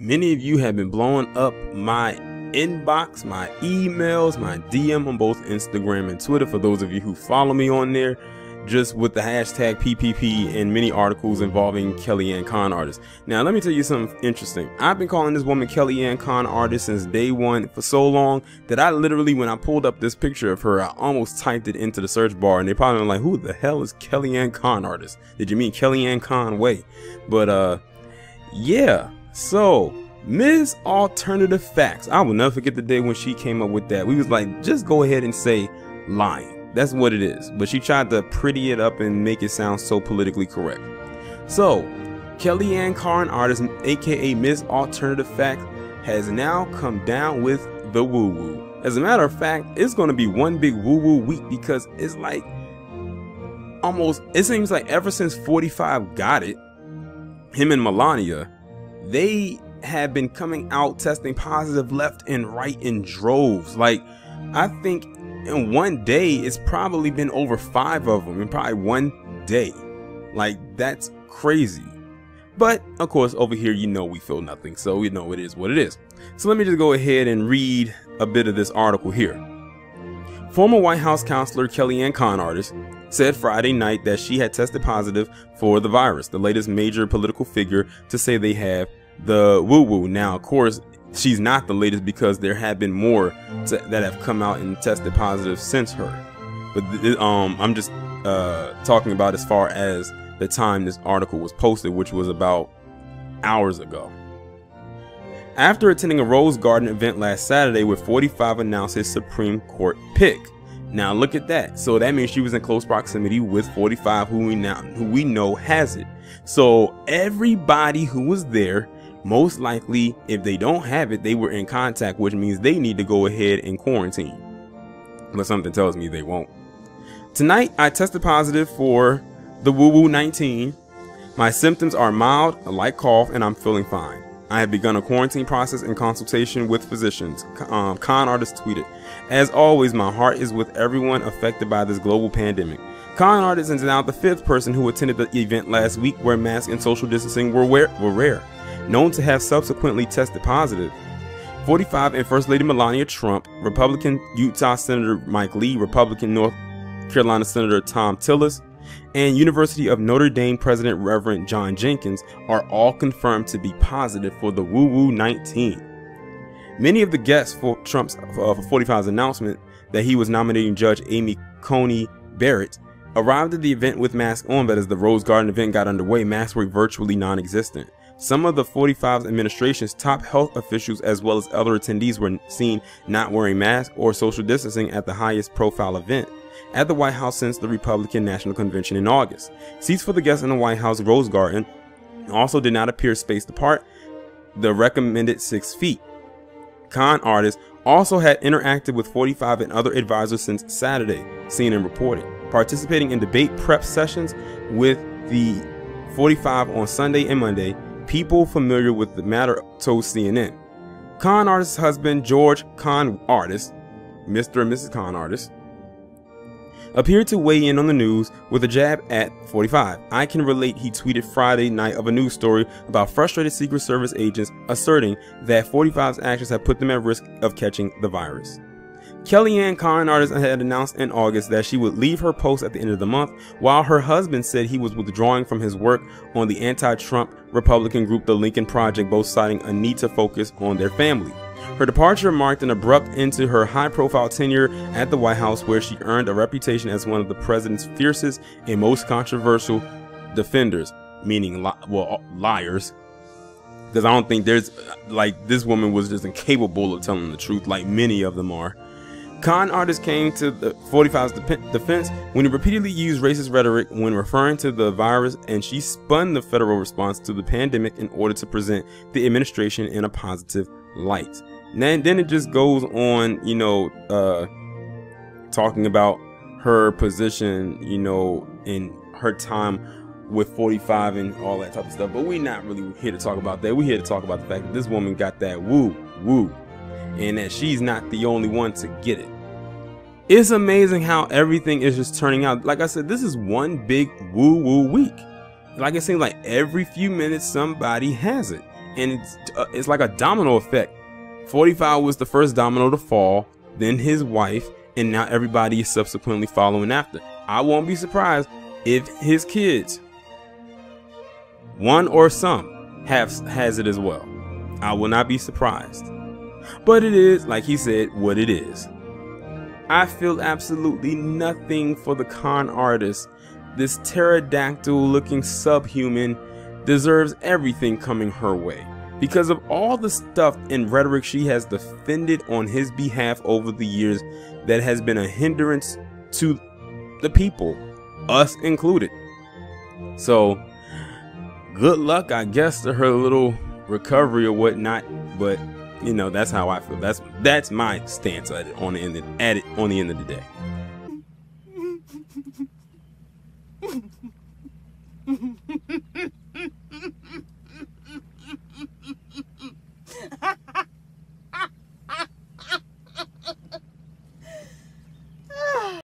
Many of you have been blowing up my inbox, my emails, my DM on both Instagram and Twitter, for those of you who follow me on there, just with the hashtag PPP and many articles involving KellyAnne Con-Artist. Now, let me tell you something interesting. I've been calling this woman KellyAnne Con-Artist since day one for so long that I literally, when I pulled up this picture of her, I almost typed it into the search bar, and they probably were like, who the hell is KellyAnne Con-Artist? Did you mean KellyAnne Conway? But yeah, so Ms. Alternative Facts. I will never forget the day when she came up with that. We was like, just go ahead and say lying. That's what it is. But she tried to pretty it up and make it sound so politically correct. So, KellyAnne Con-Artist, aka Ms. Alternative Facts, has now come down with the woo-woo. As a matter of fact, it's going to be one big woo-woo week, because it's like it seems like ever since 45 got it, him and Melania, they have been coming out testing positive left and right in droves. Like, I think in one day it's probably been over 5 of them in probably one day. Like, that's crazy. But of course, over here, you know, we feel nothing, so we know it is what it is. So let me just go ahead and read a bit of this article here. Former White House counselor KellyAnne Con-Artist said Friday night that she had tested positive for the virus, the latest major political figure to say they have the woo-woo. Now, of course, she's not the latest, because there have been more that have come out and tested positive since her. But I'm just talking about as far as the time this article was posted, which was about hours ago. After attending a Rose Garden event last Saturday where 45 announced his Supreme Court pick. Now look at that. So that means she was in close proximity with 45, who we know has it. So everybody who was there, most likely, if they don't have it, they were in contact, which means they need to go ahead and quarantine. But something tells me they won't. Tonight, I tested positive for the woo-woo 19. My symptoms are mild, a light cough, and I'm feeling fine. I have begun a quarantine process in consultation with physicians, Con-Artist tweeted. As always, my heart is with everyone affected by this global pandemic. Con-Artist is now the 5th person who attended the event last week where masks and social distancing were rare, known to have subsequently tested positive. 45 and First Lady Melania Trump, Republican Utah Senator Mike Lee, Republican North Carolina Senator Tom Tillis, and University of Notre Dame President Reverend John Jenkins are all confirmed to be positive for the woo-woo 19. Many of the guests for Trump's 45's announcement that he was nominating Judge Amy Coney Barrett arrived at the event with masks on, but as the Rose Garden event got underway, masks were virtually non-existent. Some of the 45's administration's top health officials, as well as other attendees, were seen not wearing masks or social distancing at the highest profile event at the White House since the Republican National Convention in August. Seats for the guests in the White House Rose Garden also did not appear spaced apart, the recommended 6 feet. Con-Artist also had interacted with 45 and other advisors since Saturday, CNN reported, participating in debate prep sessions with the 45 on Sunday and Monday. People familiar with the matter told CNN. Con-Artist's husband, George Con-Artist, Mr. and Mrs. Con-Artist, appeared to weigh in on the news with a jab at 45. I can relate, he tweeted Friday night of a news story about frustrated Secret Service agents asserting that 45's actions have put them at risk of catching the virus. KellyAnne Con-Artist had announced in August that she would leave her post at the end of the month, while her husband said he was withdrawing from his work on the anti-Trump Republican group The Lincoln Project, both citing a need to focus on their family. Her departure marked an abrupt end to her high-profile tenure at the White House, where she earned a reputation as one of the president's fiercest and most controversial defenders, meaning liars. Because I don't think there's, like, this woman was just incapable of telling the truth, like many of them are. Con-Artist came to the 45's defense when he repeatedly used racist rhetoric when referring to the virus, and she spun the federal response to the pandemic in order to present the administration in a positive light. And then it just goes on, you know, talking about her position, you know, in her time with 45 and all that type of stuff. But we're not really here to talk about that. We're here to talk about the fact that this woman got that woo, and that she's not the only one to get it. It's amazing how everything is just turning out. Like I said, this is one big woo-woo week. Like it seems like every few minutes somebody has it. and it's like a domino effect. 45 was the first domino to fall, then his wife, and now everybody is subsequently following after. I won't be surprised if his kids, one or some, has it as well. I will not be surprised. But it is, like he said, what it is. I feel absolutely nothing for the con artist. This pterodactyl looking subhuman deserves everything coming her way because of all the stuff and rhetoric she has defended on his behalf over the years that has been a hindrance to the people, us included. So good luck, I guess, to her little recovery or whatnot, but you know, that's how I feel. That's my stance at it on the end of the day.